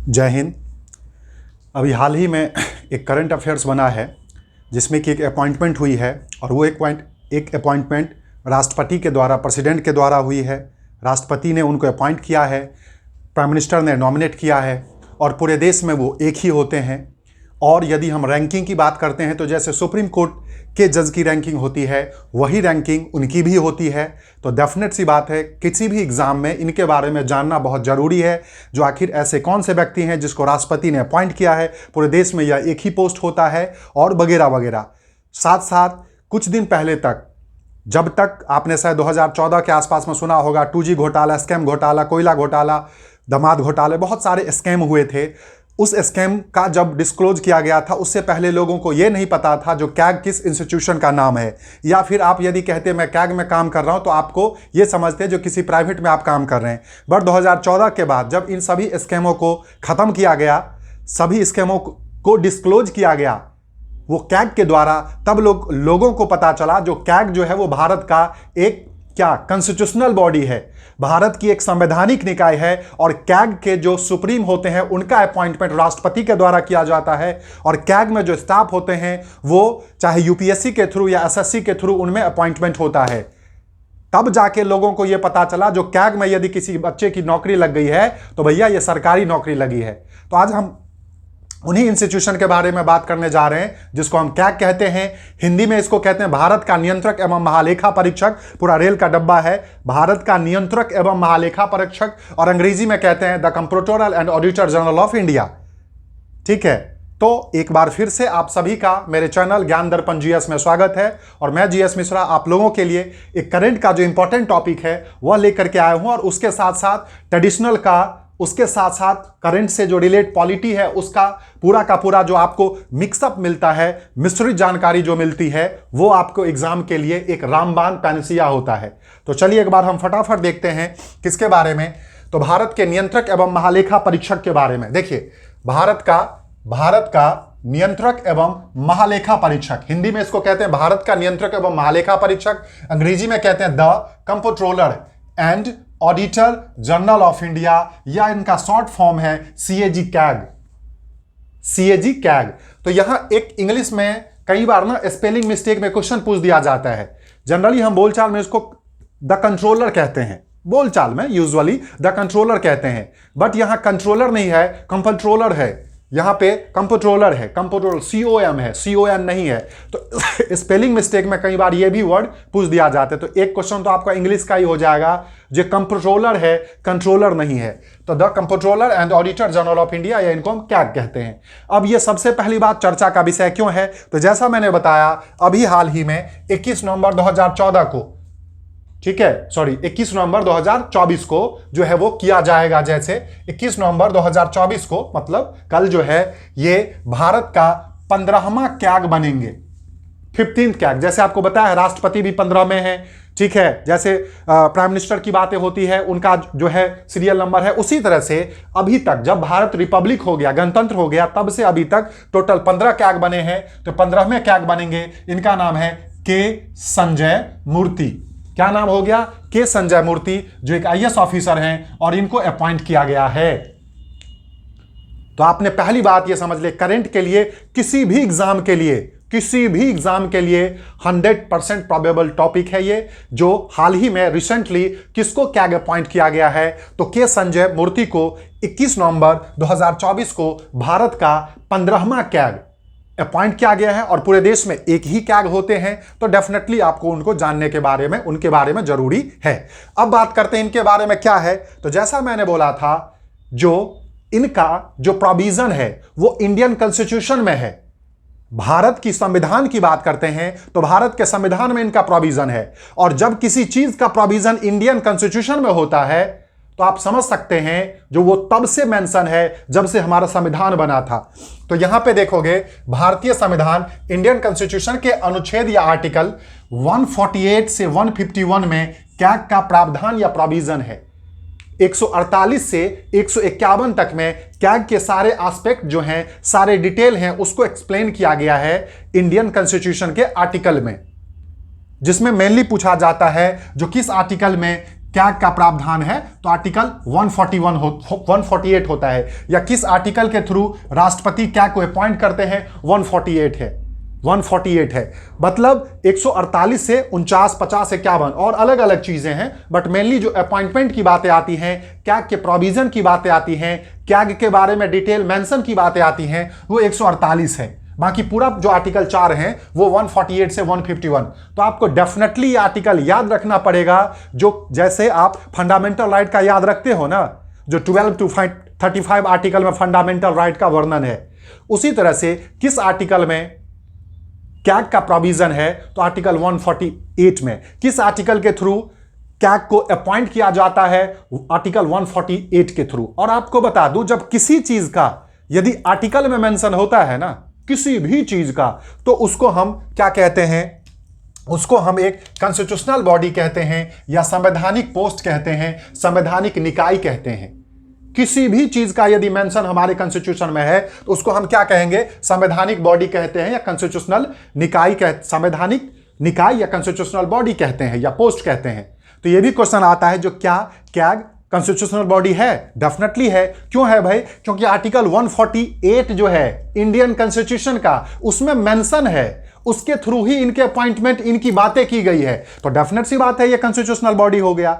जय हिंद। अभी हाल ही में एक करंट अफेयर्स बना है जिसमें कि एक अपॉइंटमेंट हुई है और वो एक अपॉइंटमेंट राष्ट्रपति के द्वारा, प्रेसिडेंट के द्वारा हुई है। राष्ट्रपति ने उनको अपॉइंट किया है, प्राइम मिनिस्टर ने नॉमिनेट किया है और पूरे देश में वो एक ही होते हैं। और यदि हम रैंकिंग की बात करते हैं तो जैसे सुप्रीम कोर्ट के जज की रैंकिंग होती है वही रैंकिंग उनकी भी होती है। तो डेफिनेट सी बात है किसी भी एग्जाम में इनके बारे में जानना बहुत ज़रूरी है, जो आखिर ऐसे कौन से व्यक्ति हैं जिसको राष्ट्रपति ने अपॉइंट किया है। पूरे देश में यह एक ही पोस्ट होता है और वगैरह वगैरह। साथ साथ कुछ दिन पहले तक, जब तक आपने शायद 2014 के आसपास में सुना होगा 2G घोटाला, स्कैम घोटाला, कोयला घोटाला, दामाद घोटाले, बहुत सारे स्कैम हुए थे। उस स्कैम का जब डिस्क्लोज किया गया था उससे पहले लोगों को यह नहीं पता था जो कैग किस इंस्टीट्यूशन का नाम है, या फिर आप यदि कहते मैं कैग में काम कर रहा हूं तो आपको यह समझते जो किसी प्राइवेट में आप काम कर रहे हैं। बट 2014 के बाद जब इन सभी स्कैमों को ख़त्म किया गया, सभी स्कैमों को डिस्क्लोज किया गया वो कैग के द्वारा, तब लोगों को पता चला जो कैग जो है वो भारत का एक कॉन्स्टिट्यूशनल बॉडी है, भारत की एक संवैधानिक निकाय है। और कैग के जो सुप्रीम होते हैं उनका अपॉइंटमेंट राष्ट्रपति के द्वारा किया जाता है। और कैग में जो स्टाफ होते हैं वो चाहे यूपीएससी के थ्रू या एसएससी के थ्रू उनमें अपॉइंटमेंट होता है। तब जाके लोगों को यह पता चला जो कैग में यदि किसी बच्चे की नौकरी लग गई है तो भैया ये सरकारी नौकरी लगी है। तो आज हम उन्हीं इंस्टीट्यूशन के बारे में बात करने जा रहे हैं जिसको हम कैग कहते हैं। हिंदी में इसको कहते हैं भारत का नियंत्रक एवं महालेखा परीक्षक। पूरा रेल का डब्बा है, भारत का नियंत्रक एवं महालेखा परीक्षक। और अंग्रेजी में कहते हैं the comptroller and auditor general of India. ठीक है, तो एक बार फिर से आप सभी का मेरे चैनल ज्ञान दर्पण जीएस में स्वागत है। और मैं जीएस मिश्रा आप लोगों के लिए एक करंट का जो इंपॉर्टेंट टॉपिक है वह लेकर के आया हूं, और उसके साथ साथ ट्रेडिशनल का, उसके साथ साथ करंट से जो रिलेट पॉलिटी है उसका पूरा का पूरा जो आपको मिक्सअप मिलता है, मिश्रित जानकारी जो मिलती है, वो आपको एग्जाम के लिए एक रामबाण पैनसिया होता है। तो चलिए एक बार हम फटाफट देखते हैं किसके बारे में। तो भारत के नियंत्रक एवं महालेखा परीक्षक के बारे में। देखिए, भारत का नियंत्रक एवं महालेखा परीक्षक, हिंदी में इसको कहते हैं भारत का नियंत्रक एवं महालेखा परीक्षक, अंग्रेजी में कहते हैं the comptroller and auditor general of India, या इनका शॉर्ट फॉर्म है सीएजी कैग। CAG CAG. तो यहां एक इंग्लिश में कई बार ना स्पेलिंग मिस्टेक में क्वेश्चन पूछ दिया जाता है। जनरली हम बोलचाल में इसको द कंट्रोलर कहते हैं, बोलचाल में यूजुअली द कंट्रोलर कहते हैं। बट यहां कंट्रोलर नहीं है, कंप्ट्रोलर है। यहां पे कंप्ट्रोलर है, कंप्ट्रोलर COM है, CON नहीं है। तो स्पेलिंग मिस्टेक में कई बार ये भी वर्ड पूछ दिया जाता है। तो एक क्वेश्चन तो आपका इंग्लिश का ही हो जाएगा, जो कंप्ट्रोलर है, कंट्रोलर नहीं है। तो the comptroller and auditor general of India, या इनको हम कैग कहते हैं। अब ये सबसे पहली बात चर्चा का विषय क्यों है, तो जैसा मैंने बताया अभी हाल ही में 21 नवंबर 2014 को, ठीक है, सॉरी 21 नवंबर 2024 को जो है वो किया जाएगा। जैसे 21 नवंबर 2024 को मतलब कल जो है ये भारत का 15वां कैग बनेंगे, 15th कैग। जैसे आपको बताया राष्ट्रपति भी 15 में है, ठीक है। जैसे प्राइम मिनिस्टर की बातें होती है उनका जो है सीरियल नंबर है, उसी तरह से अभी तक जब भारत रिपब्लिक हो गया, गणतंत्र हो गया, तब से अभी तक टोटल 15 कैग बने हैं। तो 15वें कैग बनेंगे, इनका नाम है के संजय मूर्ति। क्या नाम हो गया? के संजय मूर्ति, जो एक IAS ऑफिसर हैं और इनको अपॉइंट किया गया है। तो आपने पहली बात ये समझ ले, करंट के लिए किसी भी एग्जाम के लिए 100% प्रोबेबल टॉपिक है ये, जो हाल ही में रिसेंटली किसको कैग अपॉइंट किया गया है, तो के संजय मूर्ति को 21 नवंबर 2024 को भारत का 15वां कैग अपॉइंट किया गया है। और पूरे देश में एक ही कैग होते हैं, तो डेफिनेटली आपको उनको जानने के बारे में, उनके बारे में जरूरी है। अब बात करते हैं इनके बारे में क्या है। तो जैसा मैंने बोला था, जो इनका जो प्रोविजन है वो इंडियन कॉन्स्टिट्यूशन में है। भारत की संविधान की बात करते हैं तो भारत के संविधान में इनका प्रोविजन है। और जब किसी चीज का प्रोविजन इंडियन कॉन्स्टिट्यूशन में होता है तो आप समझ सकते हैं जो वो तब से मेंशन है जब से हमारा संविधान बना था। तो यहां पे देखोगे भारतीय संविधान, इंडियन कॉन्स्टिट्यूशन के अनुच्छेद या आर्टिकल 148 से 151 में कैग का प्रावधान या प्रोविजन है। 148 से 151 तक में कैग के सारे एस्पेक्ट जो हैं, सारे डिटेल हैं, उसको एक्सप्लेन किया गया है इंडियन कॉन्स्टिट्यूशन के आर्टिकल में, जिसमें मेनली पूछा जाता है जो किस आर्टिकल में कैग का प्रावधान है तो आर्टिकल 148 होता है, या किस आर्टिकल के थ्रू राष्ट्रपति कैग को अपॉइंट करते हैं, 148 है। मतलब 148 से 49, 50, 51 और अलग अलग चीजें हैं, बट मेनली जो अपॉइंटमेंट की बातें आती हैं, कैग के प्रोविजन की बातें आती हैं, कैग के बारे में डिटेल मेंशन की बातें आती हैं, वो 148 है। बाकी पूरा जो आर्टिकल 4 हैं वो 148 से 151। तो आपको डेफिनेटली ये आर्टिकल याद रखना पड़ेगा, जो जैसे आप फंडामेंटल राइट का याद रखते हो ना, जो 12 to 35 आर्टिकल में फंडामेंटल राइट का वर्णन है, उसी तरह से किस आर्टिकल में कैग का प्रोविजन है, तो आर्टिकल 148 में। किस आर्टिकल के थ्रू कैग को अपॉइंट किया जाता है, आर्टिकल 148 के थ्रू। और आपको बता दूं, जब किसी चीज का यदि आर्टिकल में मेंशन होता है ना, किसी भी चीज का, तो उसको हम क्या कहते हैं, उसको हम एक कॉन्स्टिट्यूशनल बॉडी कहते हैं, या संवैधानिक पोस्ट कहते हैं, संवैधानिक निकाय कहते हैं। किसी भी चीज का यदि मेंशन हमारे कॉन्स्टिट्यूशन में है तो उसको हम क्या कहेंगे, संवैधानिक बॉडी कहते हैं, या कॉन्स्टिट्यूशनल निकाय संवैधानिक निकाय या कॉन्स्टिट्यूशनल बॉडी कहते हैं, या पोस्ट कहते हैं। तो ये भी क्वेश्चन आता है, जो क्या कैग कॉन्स्टिट्यूशनल बॉडी है? डेफिनेटली है। क्यों है भाई? क्योंकि आर्टिकल 148 जो है इंडियन कॉन्स्टिट्यूशन का, उसमें मेंशन है, उसके थ्रू ही इनके अपॉइंटमेंट, इनकी बातें की गई है। तो डेफिनेट सी बात है ये कॉन्स्टिट्यूशनल बॉडी हो गया।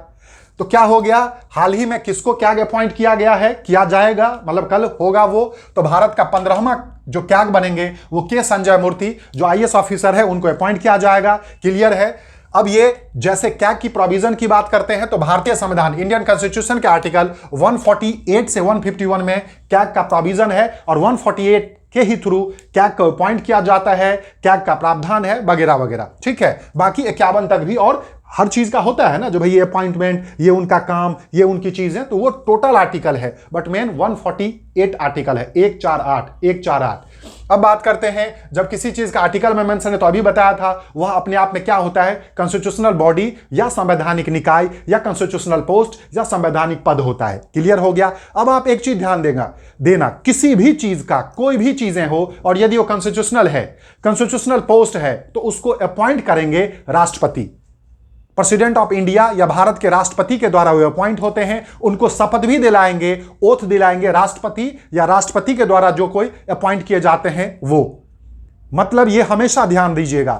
तो क्या हो गया, हाल ही में किसको कैग अपॉइंट किया गया है, किया जाएगा, मतलब कल होगा वो, तो भारत का 15वां जो कैग बनेंगे वो के संजय मूर्ति, जो आईएएस ऑफिसर है, उनको अपॉइंट किया जाएगा। क्लियर है। अब ये जैसे कैग की प्रोविजन की बात करते हैं, तो भारतीय संविधान, इंडियन कॉन्स्टिट्यूशन के आर्टिकल 148 से 151 में कैग का प्रोविजन है, और 148 के ही थ्रू कैग को अपॉइंट किया जाता है, कैग का प्रावधान है, वगैरह वगैरह। ठीक है। बाकी 51 तक भी और हर चीज का होता है ना, जो भाई ये अपॉइंटमेंट, ये उनका काम, ये उनकी चीजें, तो वो टोटल आर्टिकल है, बट मेन 148 आर्टिकल है, 148। अब बात करते हैं, जब किसी चीज का आर्टिकल में मेंशन है, तो अभी बताया था, वह अपने आप में क्या होता है, कॉन्स्टिट्यूशनल बॉडी या संवैधानिक निकाय या कॉन्स्टिट्यूशनल पोस्ट या संवैधानिक पद होता है। क्लियर हो गया। अब आप एक चीज ध्यान देना, किसी भी चीज का, कोई भी चीजें हो, और यदि वो कॉन्स्टिट्यूशनल है, कॉन्स्टिट्यूशनल पोस्ट है, तो उसको अपॉइंट करेंगे राष्ट्रपति, प्रेसिडेंट ऑफ इंडिया, या भारत के राष्ट्रपति के द्वारा वे अपॉइंट होते हैं। उनको शपथ भी दिलाएंगे, ओथ दिलाएंगे राष्ट्रपति, या राष्ट्रपति के द्वारा जो कोई अपॉइंट किए जाते हैं वो। मतलब ये हमेशा ध्यान दीजिएगा।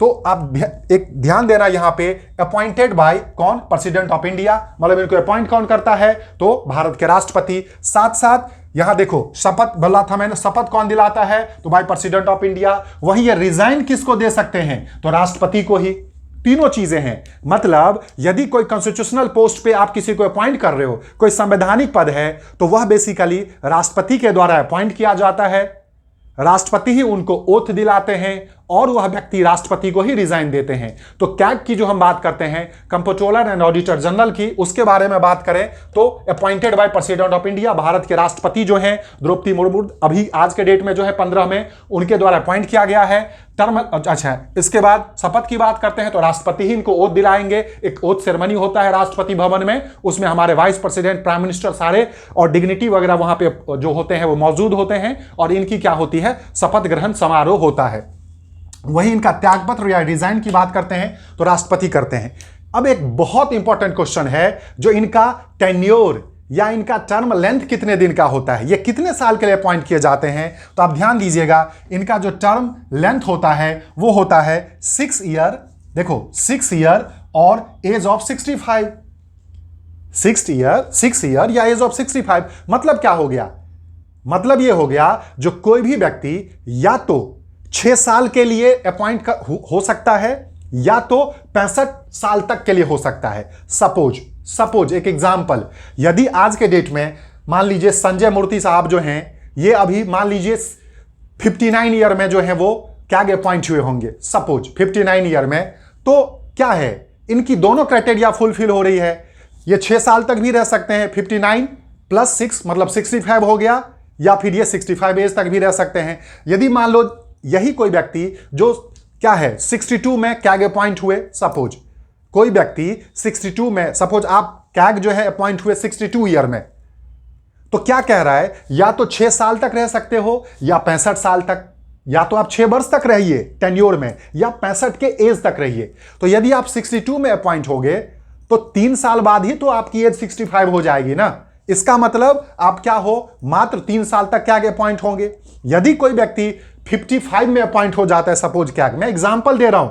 तो आप एक ध्यान देना यहां पे, अपॉइंटेड बाय कौन, प्रेसिडेंट ऑफ इंडिया, मतलब इनको अपॉइंट कौन करता है, तो भारत के राष्ट्रपति। साथ साथ यहां देखो, शपथ बोला था मैंने, शपथ कौन दिलाता है, तो भाई प्रेसिडेंट ऑफ इंडिया। वही ये रिजाइन किसको दे सकते हैं, तो राष्ट्रपति को ही। तीनों चीजें हैं। मतलब यदि कोई कॉन्स्टिट्यूशनल पोस्ट पे आप किसी को अपॉइंट कर रहे हो, कोई संवैधानिक पद है, तो वह बेसिकली राष्ट्रपति के द्वारा अपॉइंट किया जाता है, राष्ट्रपति ही उनको ओथ दिलाते हैं, और वह व्यक्ति राष्ट्रपति को ही रिजाइन देते हैं। तो कैग की जो हम बात करते हैं, कंट्रोलर एंड ऑडिटर जनरल की, उसके बारे में बात करें तो appointed by president of India, Bharat के राष्ट्रपति जो हैं द्रौपदी मुर्मू, अभी आज के डेट में जो है 15 में, उनके द्वारा अपॉइंट किया गया है। टर्म अच्छा, इसके बाद शपथ की बात करते हैं तो राष्ट्रपति ही इनको ओथ दिलाएंगे। एक ओथ सेरेमनी होता है राष्ट्रपति भवन में, उसमें हमारे वाइस प्रेसिडेंट, प्राइम मिनिस्टर सारे और डिग्निटी वगैरह वहां पे जो होते हैं वो मौजूद होते हैं, और इनकी क्या होती है, शपथ ग्रहण समारोह होता है। वही इनका त्यागपत्र या रिजाइन की बात करते हैं तो राष्ट्रपति करते हैं। अब एक बहुत इंपॉर्टेंट क्वेश्चन है, जो इनका टेन्योर या इनका टर्म लेंथ कितने दिन का होता है, ये कितने साल के लिए अपॉइंट किए जाते हैं। तो आप ध्यान दीजिएगा, इनका जो टर्म लेंथ होता है वो होता है 6 ईयर। देखो 6 ईयर और एज ऑफ 65, 6 ईयर या एज ऑफ 65। मतलब क्या हो गया, मतलब ये हो गया, जो कोई भी व्यक्ति या तो 6 साल के लिए अपॉइंट हो सकता है, या तो 65 साल तक के लिए हो सकता है। सपोज एक एग्जांपल, यदि आज के डेट में मान लीजिए संजय मूर्ति साहब जो हैं, ये अभी मान लीजिए 59 ईयर में जो है वो कैग अपॉइंट हुए होंगे, सपोज 59 ईयर में, तो क्या है, इनकी दोनों क्राइटेरिया फुलफिल हो रही है। ये 6 साल तक भी रह सकते हैं, 59 + 6 मतलब 65 हो गया, या फिर ये 65 एज तक भी रह सकते हैं। यदि मान लो यही कोई व्यक्ति जो क्या है 62 में कैग अपॉइंट हुए, सपोज कोई व्यक्ति 62 में, सपोज आप कैग जो है अपॉइंट हुए 62 ईयर में, तो क्या कह रहा है, या तो 6 साल तक रह सकते हो या 65 साल तक, या तो आप 6 वर्ष तक रहिए टेन्योर में, या 65 के एज तक रहिए। तो यदि आप 62 में अपॉइंट होगे तो 3 साल बाद ही तो आपकी एज 65 हो जाएगी ना। इसका मतलब आप क्या हो, मात्र 3 साल तक कैग अपॉइंट होंगे। यदि कोई व्यक्ति 55 में अपॉइंट हो जाता है, सपोज कैग, मैं एग्जांपल दे रहा हूं,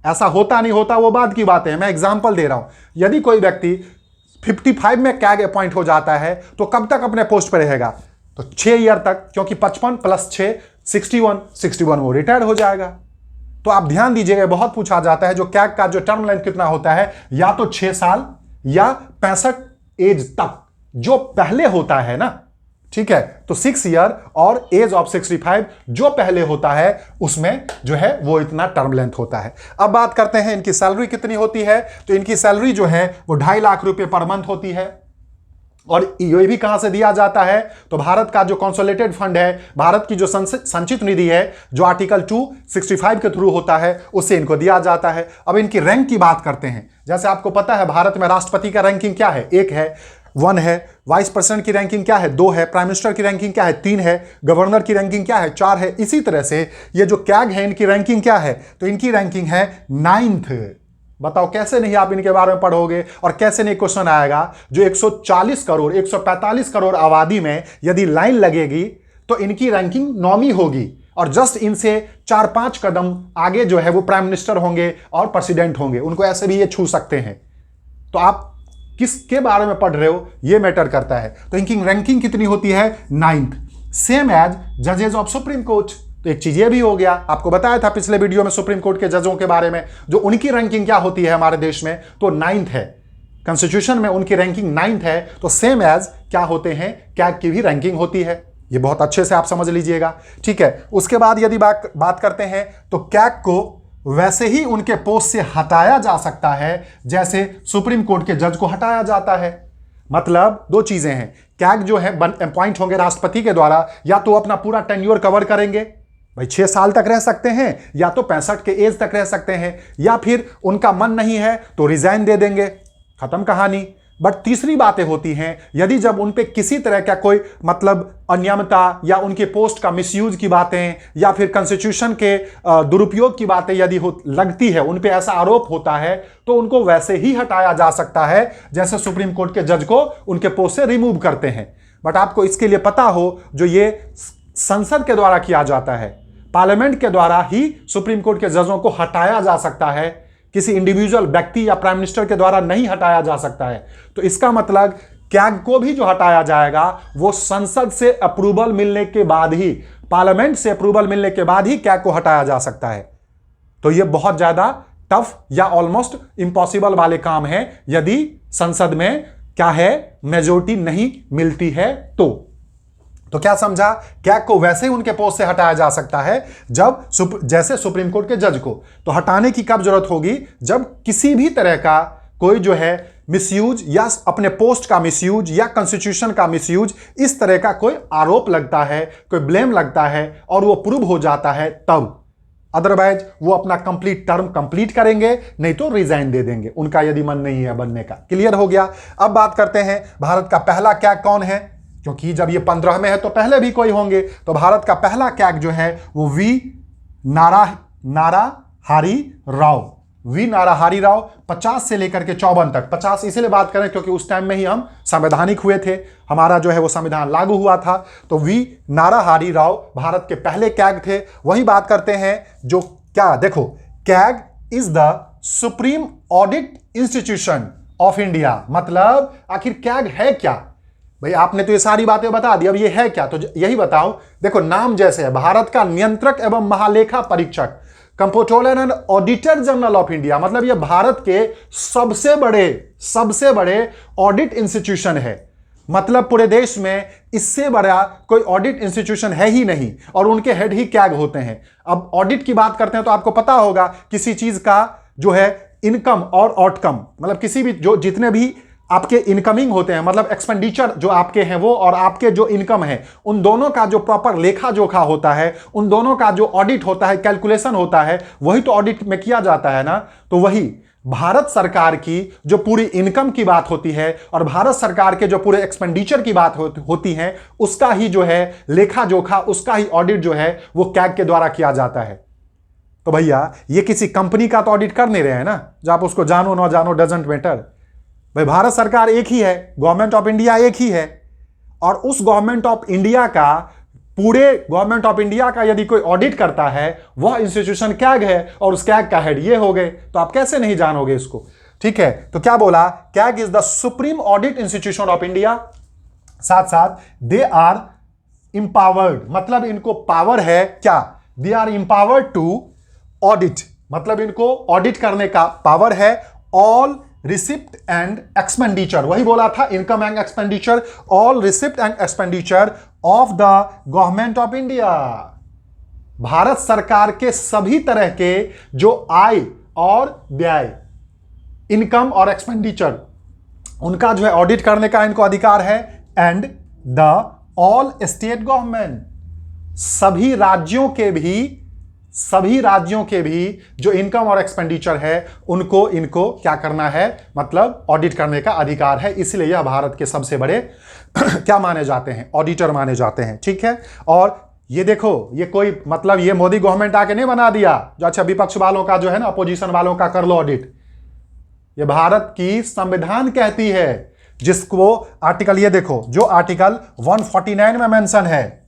ऐसा होता नहीं होता वो बात की बात है, मैं एग्जांपल दे रहा हूं। यदि कोई व्यक्ति 55 में कैग अपॉइंट हो जाता है तो कब तक अपने पोस्ट पर रहेगा, तो 6 ईयर तक, क्योंकि 55 + 6 61 वो रिटायर हो जाएगा। तो आप ध्यान दीजिएगा, बहुत पूछा जाता है जो कैग का जो टर्म लेंथ कितना होता है, या तो 6 साल या 65 एज तक, जो पहले होता है ना, ठीक है। तो 6 ईयर और एज ऑफ 65 जो पहले होता है उसमें जो है वो इतना टर्म लेंथ होता है। अब बात करते हैं इनकी सैलरी कितनी होती है। तो इनकी सैलरी जो है वो 2.5 लाख रुपए पर मंथ होती है। और ये भी कहां से दिया जाता है, तो भारत का जो कंसोलिडेटेड फंड है, भारत की जो संचित निधि है, जो आर्टिकल 265 के थ्रू होता है, उससे इनको दिया जाता है। अब इनकी रैंक की बात करते हैं। जैसे आपको पता है भारत में राष्ट्रपति का रैंकिंग क्या है, 1 है, 1 है। वाइस प्रेसिडेंट की रैंकिंग क्या है, 2 है। प्राइम मिनिस्टर की रैंकिंग क्या है, 3 है। गवर्नर की रैंकिंग क्या है, 4 है। इसी तरह से ये जो कैग है इनकी रैंकिंग क्या है, तो इनकी रैंकिंग है 9th। बताओ कैसे नहीं आप इनके बारे में पढ़ोगे, और कैसे नहीं क्वेश्चन आएगा। जो 140 करोड़ 145 करोड़ आबादी में यदि लाइन लगेगी तो इनकी रैंकिंग 9वीं होगी, और जस्ट इनसे 4-5 कदम आगे जो है वो प्राइम मिनिस्टर होंगे और प्रेसिडेंट होंगे, उनको ऐसे भी ये छू सकते हैं। तो आप किसके बारे में पढ़ रहे हो ये मैटर करता है। तो इनकी रैंकिंग कितनी होती है, 9th, सेम एज जजेस ऑफ सुप्रीम कोर्ट। तो एक चीज ये भी हो गया, आपको बताया था पिछले वीडियो में सुप्रीम कोर्ट के जजों के बारे में, जो उनकी रैंकिंग क्या होती है हमारे देश में, तो 9th है। कॉन्स्टिट्यूशन में उनकी रैंकिंग 9th है, तो सेम एज क्या होते हैं, कैग की भी रैंकिंग होती है। ये बहुत अच्छे से आप समझ लीजिएगा, ठीक है। उसके बाद यदि बात करते हैं तो कैग को वैसे ही उनके पोस्ट से हटाया जा सकता है जैसे सुप्रीम कोर्ट के जज को हटाया जाता है। मतलब 2 चीजें हैं, कैग जो है अपॉइंट होंगे राष्ट्रपति के द्वारा, या तो अपना पूरा टेन्योर कवर करेंगे, भाई 6 साल तक रह सकते हैं, या तो 65 के एज तक रह सकते हैं, या फिर उनका मन नहीं है तो रिजाइन दे देंगे, खत्म कहानी। बट तीसरी बातें होती हैं, यदि जब उन पे किसी तरह का कोई मतलब अनियमितता या उनके पोस्ट का मिसयूज की बातें या फिर कॉन्स्टिट्यूशन के दुरुपयोग की बातें यदि लगती है, उन पे ऐसा आरोप होता है, तो उनको वैसे ही हटाया जा सकता है जैसे सुप्रीम कोर्ट के जज को उनके पोस्ट से रिमूव करते हैं। बट आपको इसके लिए पता हो, जो ये संसद के द्वारा किया जाता है, पार्लियामेंट के द्वारा ही सुप्रीम कोर्ट के जजों को हटाया जा सकता है, किसी इंडिविजुअल व्यक्ति या प्राइम मिनिस्टर के द्वारा नहीं हटाया जा सकता है। तो इसका मतलब कैग को भी जो हटाया जाएगा वो संसद से अप्रूवल मिलने के बाद ही, पार्लियामेंट से अप्रूवल मिलने के बाद ही कैग को हटाया जा सकता है। तो ये बहुत ज्यादा टफ या ऑलमोस्ट इंपॉसिबल वाले काम है यदि संसद में क्या है, मेजोरिटी नहीं मिलती है। तो क्या समझा, कैग को वैसे ही उनके पोस्ट से हटाया जा सकता है जब जैसे सुप्रीम कोर्ट के जज को। तो हटाने की कब जरूरत होगी, जब किसी भी तरह का कोई जो है मिसयूज या अपने पोस्ट का मिसयूज या कॉन्स्टिट्यूशन का मिसयूज, इस तरह का कोई आरोप लगता है, कोई ब्लेम लगता है और वो प्रूव हो जाता है तब। अदरवाइज वो अपना कंप्लीट टर्म कंप्लीट करेंगे, नहीं तो रिजाइन दे देंगे, उनका यदि मन नहीं है बनने का। क्लियर हो गया। अब बात करते हैं भारत का पहला कैग कौन है, क्योंकि जब ये 15 में है तो पहले भी कोई होंगे। तो भारत का पहला कैग जो है वो वी नाराहारी राव 50 से लेकर के 54 तक। 50 इसलिए बात करें क्योंकि उस टाइम में ही हम संवैधानिक हुए थे, हमारा जो है वो संविधान लागू हुआ था। तो वी नाराहारी राव भारत के पहले कैग थे। वही बात करते हैं जो क्या, देखो, CAG is the supreme audit institution of India. मतलब आखिर कैग है क्या भाई, आपने तो ये सारी बातें बता दी, अब ये है क्या, तो यही बताओ। देखो नाम जैसे है, भारत का नियंत्रक एवं महालेखा परीक्षक, controller and auditor general of India. मतलब ये भारत के सबसे बड़े ऑडिट इंस्टीट्यूशन है। मतलब पूरे देश में इससे बड़ा कोई ऑडिट इंस्टीट्यूशन है ही नहीं, और उनके हेड ही कैग होते हैं। अब ऑडिट की बात करते हैं तो आपको पता होगा किसी चीज का जो है इनकम और आउटकम, मतलब किसी भी जो जितने भी आपके इनकमिंग होते हैं, मतलब एक्सपेंडिचर जो आपके हैं वो, और आपके जो इनकम है, उन दोनों का जो प्रॉपर लेखा जोखा होता है, उन दोनों का जो ऑडिट होता है, कैलकुलेशन होता है, वही तो ऑडिट में किया जाता है ना। तो वही भारत सरकार की जो पूरी इनकम की बात होती है और भारत सरकार के जो पूरे एक्सपेंडिचर की बात होती है, उसका ही जो है लेखा जोखा, उसका ही ऑडिट जो है वो कैग के द्वारा किया जाता है। तो भैया ये किसी कंपनी का तो ऑडिट कर नहीं रहे हैं ना, जो आप उसको जानो ना जानो डजंट मैटर। भाई भारत सरकार एक ही है, गवर्नमेंट ऑफ इंडिया एक ही है, और उस गवर्नमेंट ऑफ इंडिया का, पूरे गवर्नमेंट ऑफ इंडिया का यदि कोई ऑडिट करता है, वह इंस्टीट्यूशन कैग है और उस कैग का हेड ये हो गए, तो आप कैसे नहीं जानोगे इसको? ठीक है, तो क्या बोला? CAG is the supreme audit institution of India. साथ साथ दे आर इंपावर्ड, मतलब इनको पावर है क्या? They are empowered to audit, मतलब इनको ऑडिट करने का पावर है। ऑल रिसिप्ट एंड एक्सपेंडिचर, वही बोला था, income and expenditure, all receipt and expenditure of the government of India, Bharat सरकार के सभी तरह के जो आय और व्यय, इनकम और एक्सपेंडिचर, उनका जो है ऑडिट करने का इनको अधिकार है। And the all state government, सभी राज्यों के भी जो इनकम और एक्सपेंडिचर है उनको इनको क्या करना है, मतलब ऑडिट करने का अधिकार है। इसलिए यह भारत के सबसे बड़े क्या माने जाते हैं? ऑडिटर माने जाते हैं। ठीक है, और ये देखो, ये कोई मतलब ये मोदी गवर्नमेंट आके नहीं बना दिया जो अच्छा विपक्ष वालों का जो है ना, अपोजिशन वालों का कर लो ऑडिट। ये भारत की संविधान कहती है, जिसको आर्टिकल, ये देखो जो आर्टिकल 149 में मेंशन है,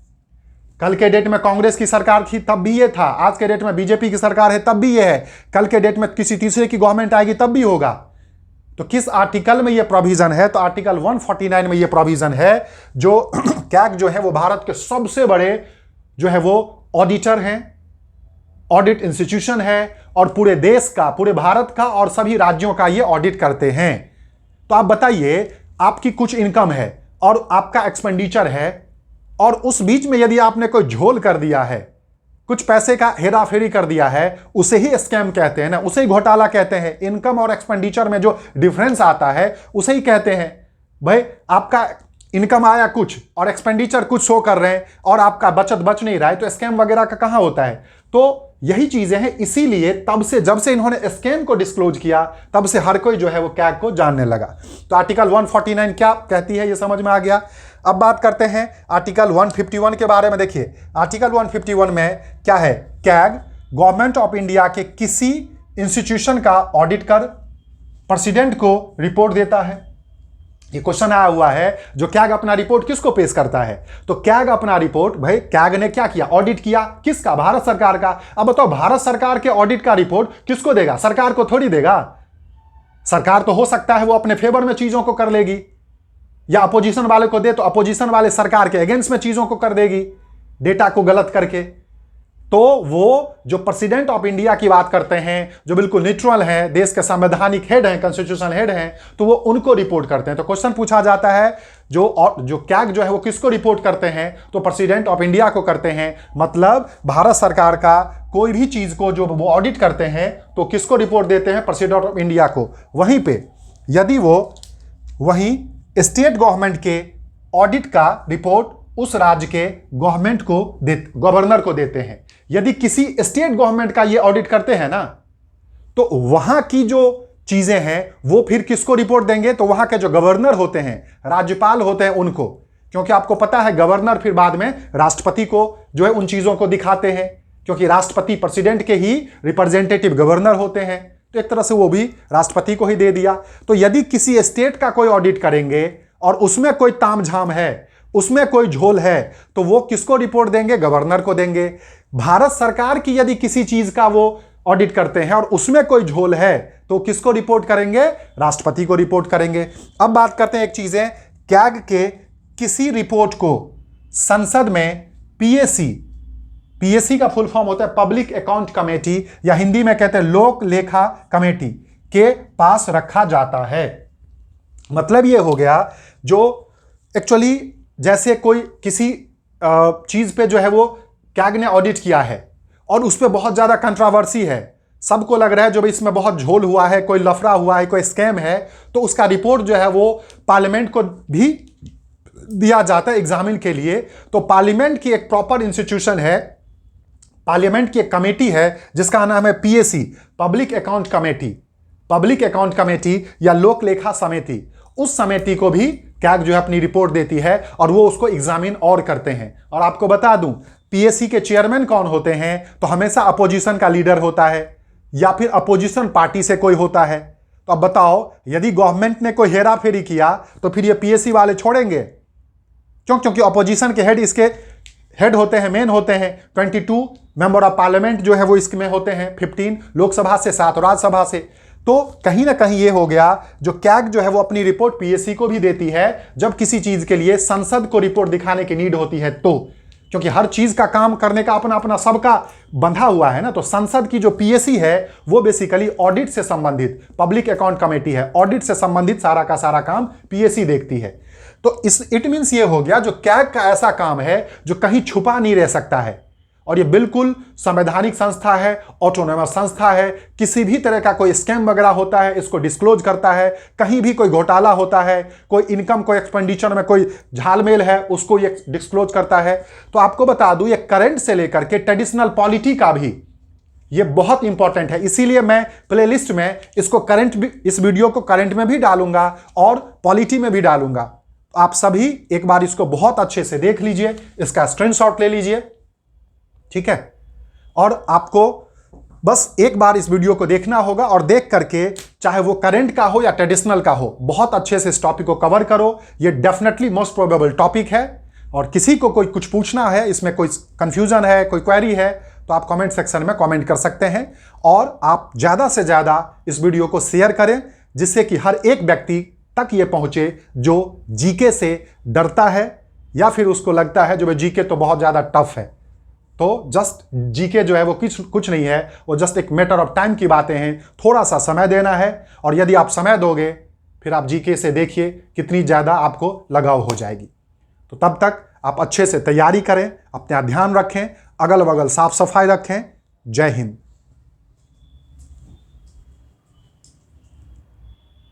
कल के डेट में कांग्रेस की सरकार थी तब भी ये था, आज के डेट में बीजेपी की सरकार है तब भी ये है, कल के डेट में किसी तीसरे की गवर्नमेंट आएगी तब भी होगा। तो किस आर्टिकल में ये प्रोविजन है? तो आर्टिकल 149 में ये प्रोविजन है, जो कैग जो है वो भारत के सबसे बड़े जो है वो ऑडिटर हैं, ऑडिट इंस्टीट्यूशन है, और पूरे देश का, पूरे भारत का और सभी राज्यों का ये ऑडिट करते हैं। तो आप बताइए, आपकी कुछ इनकम है और आपका एक्सपेंडिचर है, और उस बीच में यदि आपने कोई झोल कर दिया है, कुछ पैसे का हेरा फेरी कर दिया है, उसे ही स्कैम कहते हैं ना, उसे ही घोटाला कहते हैं। इनकम और एक्सपेंडिचर में जो डिफरेंस आता है उसे ही कहते हैं। भाई आपका इनकम आया कुछ और एक्सपेंडिचर कुछ शो कर रहे हैं और आपका बचत बच नहीं रहा है, तो स्कैम वगैरह का कहां होता है? तो यही चीजें हैं। इसीलिए तब से, जब से इन्होंने स्कैम को डिस्क्लोज किया, तब से हर कोई जो है वो कैग को जानने लगा। तो आर्टिकल 149 क्या कहती है ये समझ में आ गया। अब बात करते हैं आर्टिकल 151 के बारे में। देखिए आर्टिकल 151 में क्या है? कैग गवर्नमेंट ऑफ इंडिया के किसी इंस्टीट्यूशन का ऑडिट कर प्रेसिडेंट को रिपोर्ट देता है। ये क्वेश्चन आया हुआ है, जो कैग अपना रिपोर्ट किसको पेश करता है? तो कैग अपना रिपोर्ट, भाई कैग ने क्या किया? ऑडिट किया। किसका? भारत सरकार का। अब बताओ, भारत सरकार के ऑडिट का रिपोर्ट किसको देगा? सरकार को थोड़ी देगा। सरकार तो हो सकता है वो अपने फेवर में चीजों को कर लेगी, या अपोजिशन वाले को दे तो अपोजिशन वाले सरकार के अगेंस्ट में चीजों को कर देगी, डेटा को गलत करके। तो वो जो प्रेसिडेंट ऑफ इंडिया की बात करते हैं, जो बिल्कुल न्यूट्रल हैं, देश के संवैधानिक हेड हैं, कॉन्स्टिट्यूशनल हेड हैं, तो वो उनको रिपोर्ट करते हैं। तो क्वेश्चन पूछा जाता है, जो कैग जो है वो किसको रिपोर्ट करते हैं? तो प्रेसिडेंट ऑफ इंडिया को करते हैं। मतलब भारत सरकार का कोई भी चीज को जो वो ऑडिट करते हैं तो किसको रिपोर्ट देते हैं? प्रेसिडेंट ऑफ इंडिया को। वहीं पे यदि वो वहीं स्टेट गवर्नमेंट के ऑडिट का रिपोर्ट उस राज्य के गवर्नमेंट को गवर्नर को देते हैं। यदि किसी स्टेट गवर्नमेंट का ये ऑडिट करते हैं ना, तो वहां की जो चीजें हैं वो फिर किसको रिपोर्ट देंगे? तो वहां के जो गवर्नर होते हैं, राज्यपाल होते हैं, उनको। क्योंकि आपको पता है गवर्नर फिर बाद में राष्ट्रपति को जो है उन चीजों को दिखाते हैं, क्योंकि राष्ट्रपति प्रेसिडेंट के ही रिप्रेजेंटेटिव गवर्नर होते हैं। तो एक तरह से वो भी राष्ट्रपति को ही दे दिया। तो यदि किसी स्टेट का कोई ऑडिट करेंगे और उसमें कोई तामझाम है, उसमें कोई झोल है, तो वो किसको रिपोर्ट देंगे? गवर्नर को देंगे। भारत सरकार की यदि किसी चीज का वो ऑडिट करते हैं और उसमें कोई झोल है, तो किसको रिपोर्ट करेंगे? राष्ट्रपति को रिपोर्ट करेंगे। अब बात करते हैं एक चीज है, कैग के किसी रिपोर्ट को संसद में पीएसी का फुल फॉर्म होता है पब्लिक अकाउंट कमेटी, या हिंदी में कहते हैं लोक लेखा कमेटी के पास रखा जाता है। मतलब ये हो गया, जो एक्चुअली जैसे कोई किसी चीज पे जो है वो कैग ने ऑडिट किया है और उस पर बहुत ज्यादा कंट्रोवर्सी है, सबको लग रहा है जो भी इसमें बहुत झोल हुआ है, कोई लफड़ा हुआ है, कोई स्कैम है, तो उसका रिपोर्ट जो है वो पार्लियामेंट को भी दिया जाता है एग्जामिन के लिए। तो पार्लियामेंट की एक प्रॉपर इंस्टीट्यूशन है, पार्लियामेंट की एक कमेटी है जिसका नाम है पीएसी, पब्लिक अकाउंट कमेटी या लोक लेखा समिति। उस समिति को भी कैग जो है अपनी रिपोर्ट देती है और वो उसको एग्जामिन और करते हैं। और आपको बता दूं, पीएसी के चेयरमैन कौन होते हैं? तो हमेशा अपोजिशन का लीडर होता है या फिर अपोजिशन पार्टी से कोई होता है। तो अब बताओ, यदि गवर्नमेंट ने कोई हेरा फेरी किया तो फिर ये पीएससी वाले छोड़ेंगे? क्यों? क्योंकि अपोजिशन के हेड इसके हेड होते हैं, मेन होते हैं। 22 मेंबर ऑफ पार्लियामेंट जो है वो इसमें होते हैं, 15 लोकसभा से, 7 राज्यसभा से। तो कहीं ना कहीं ये हो गया, जो कैग जो है वो अपनी रिपोर्ट पीएससी को भी देती है जब किसी चीज के लिए संसद को रिपोर्ट दिखाने की नीड होती है, तो क्योंकि हर चीज का काम करने का अपना अपना सबका बंधा हुआ है ना। तो संसद की जो पीएससी है वो बेसिकली ऑडिट से संबंधित, पब्लिक अकाउंट कमेटी है, ऑडिट से संबंधित सारा का सारा काम पीएससी देखती है। तो इट मींस ये हो गया, जो कैग का ऐसा काम है जो कहीं छुपा नहीं रह सकता है, और ये बिल्कुल संवैधानिक संस्था है, ऑटोनोमस संस्था है। किसी भी तरह का कोई स्कैम वगैरह होता है इसको डिस्क्लोज करता है, कहीं भी कोई घोटाला होता है, कोई इनकम, कोई एक्सपेंडिचर में कोई झालमेल है, उसको ये डिस्क्लोज करता है। तो आपको बता दूं, ये करंट से लेकर के ट्रेडिशनल पॉलिटी का भी ये बहुत इंपॉर्टेंट है। इसीलिए मैं प्लेलिस्ट में इसको करंट भी, इस वीडियो को करंट में भी डालूंगा और पॉलिटी में भी डालूंगा। आप सभी एक बार इसको बहुत अच्छे से देख लीजिए, इसका स्क्रीनशॉट ले लीजिए, ठीक है। और आपको बस एक बार इस वीडियो को देखना होगा, और देख करके चाहे वो करंट का हो या ट्रेडिशनल का हो, बहुत अच्छे से इस टॉपिक को कवर करो। ये डेफिनेटली मोस्ट प्रोबेबल टॉपिक है, और किसी को कोई कुछ पूछना है, इसमें कोई कंफ्यूजन है, कोई क्वेरी है, तो आप कमेंट सेक्शन में कमेंट कर सकते हैं। और आप ज़्यादा से ज़्यादा इस वीडियो को शेयर करें, जिससे कि हर एक व्यक्ति तक ये पहुंचे जो जीके से डरता है, या फिर उसको लगता है जो जीके तो बहुत ज़्यादा टफ है। तो जस्ट जीके जो है वो कुछ नहीं है, वो जस्ट एक मैटर ऑफ टाइम की बातें हैं। थोड़ा सा समय देना है, और यदि आप समय दोगे फिर आप जीके से देखिए कितनी ज़्यादा आपको लगाव हो जाएगी। तो तब तक आप अच्छे से तैयारी करें, अपना ध्यान रखें, अगल बगल साफ सफाई रखें। जय हिंद।